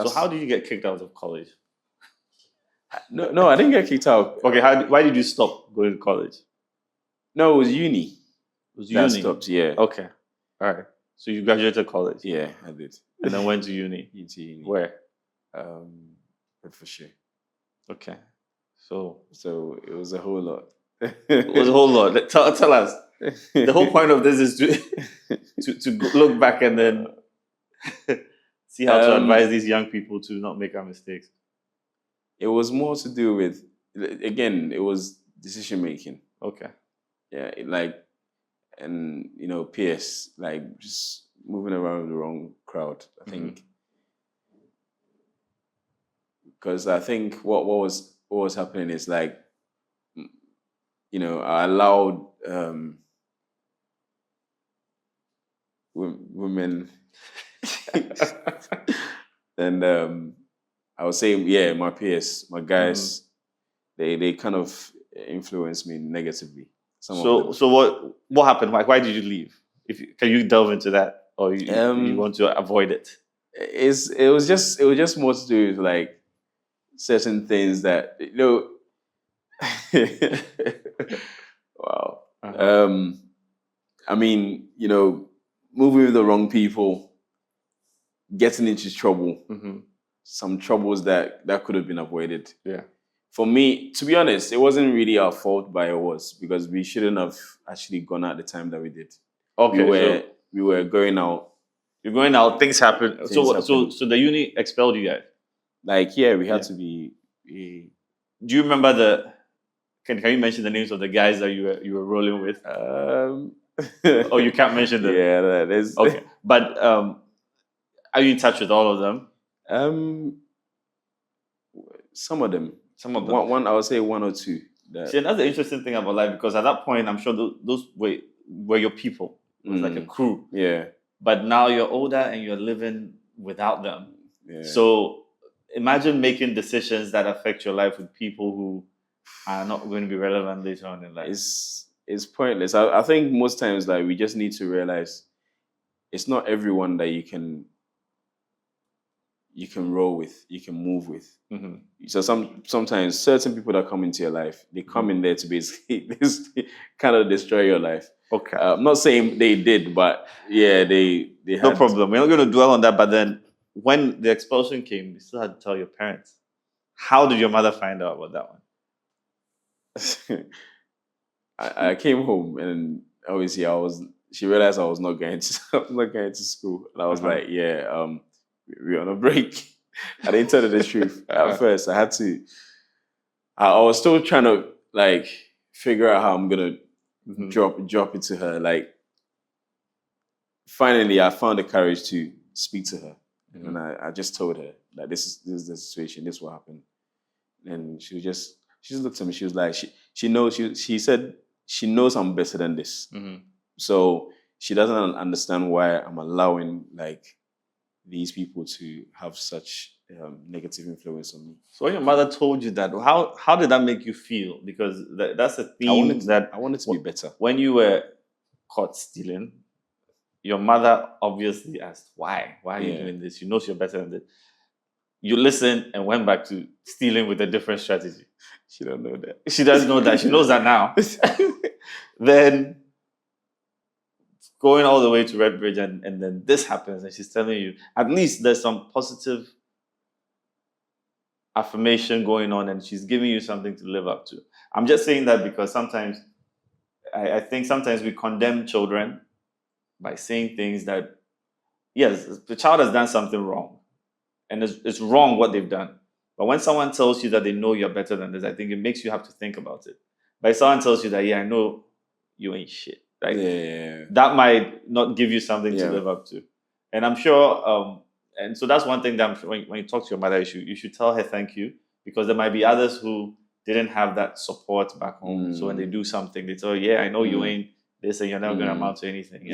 So how did you get kicked out of college? No, I didn't get kicked out. Okay, why did you stop going to college? No, it was uni. It was That uni. stopped, yeah. Okay, all right. So you graduated college, Yeah, I did. and then went to uni. Into uni. Where? For sure. Okay, so it was a whole lot. it was a whole lot. Tell us. The whole point of this is to look back and then see how to advise these young people to not make our mistakes. It was more to do with, again, it was decision making. Okay. Yeah, and PS, like just moving around with the wrong crowd. I think because I think what was happening is like, I allowed women, and I was saying, yeah, my peers, my guys, they kind of influenced me negatively. So what happened? Why did you leave? Can you delve into that, or you want to avoid it? It was just more to do with like certain things that wow. I mean, moving with the wrong people, getting into trouble, some troubles that could have been avoided. Yeah. For me, to be honest, it wasn't really our fault, but it was because we shouldn't have actually gone out the time that we did. Okay. We were going out. You're going out. Things happen. So the uni expelled you guys. Like, yeah, we had to be. Do you remember Can you mention the names of the guys that you were rolling with? Oh, you can't mention them. Yeah, that is okay. But are you in touch with all of them? Some of them. One, I would say one or two. See, that's the interesting thing about life, because at that point, I'm sure those were your people. It was like a crew. Yeah. But now you're older and you're living without them. Yeah. So imagine making decisions that affect your life with people who are not going to be relevant later on in life. It's pointless. I think most times, like, we just need to realize it's not everyone that you can roll with, you can move with. So sometimes certain people that come into your life, they come in there to basically kind of destroy your life. Okay. I'm not saying they did, but yeah, they had... No problem. We're not going to dwell on that. But then when the expulsion came, you still had to tell your parents. How did your mother find out about that one? I came home and obviously she realized I was not going to school. And I was like, yeah, we're on a break. I didn't tell her the truth. At first, I was still trying to like figure out how I'm gonna drop it to her. Like, finally, I found the courage to speak to her, and I just told her that this is the situation. This will happen, and she just looked at me. She was like, she knows. She said she knows I'm better than this. So she doesn't understand why I'm allowing like these people to have such negative influence on me. So when your mother told you that, how did that make you feel? Because that's a theme I wanted to be better. When you were caught stealing, your mother obviously asked, why? Why are you doing this? You know you're better than this. You listened and went back to stealing with a different strategy. She don't know that. She doesn't know that. She knows that now. Then going all the way to Redbridge and then this happens and she's telling you, at least there's some positive affirmation going on and she's giving you something to live up to. I'm just saying that because sometimes I think sometimes we condemn children by saying things that, yes, the child has done something wrong and it's wrong what they've done. But when someone tells you that they know you're better than this, I think it makes you have to think about it. But if someone tells you that, yeah, I know you ain't shit, like, that might not give you something to live up to. And I'm sure, and so that's one thing that I'm sure when you talk to your mother, you should tell her thank you, because there might be others who didn't have that support back home. So when they do something, they tell, yeah, I know you ain't this and you're never going to amount to anything.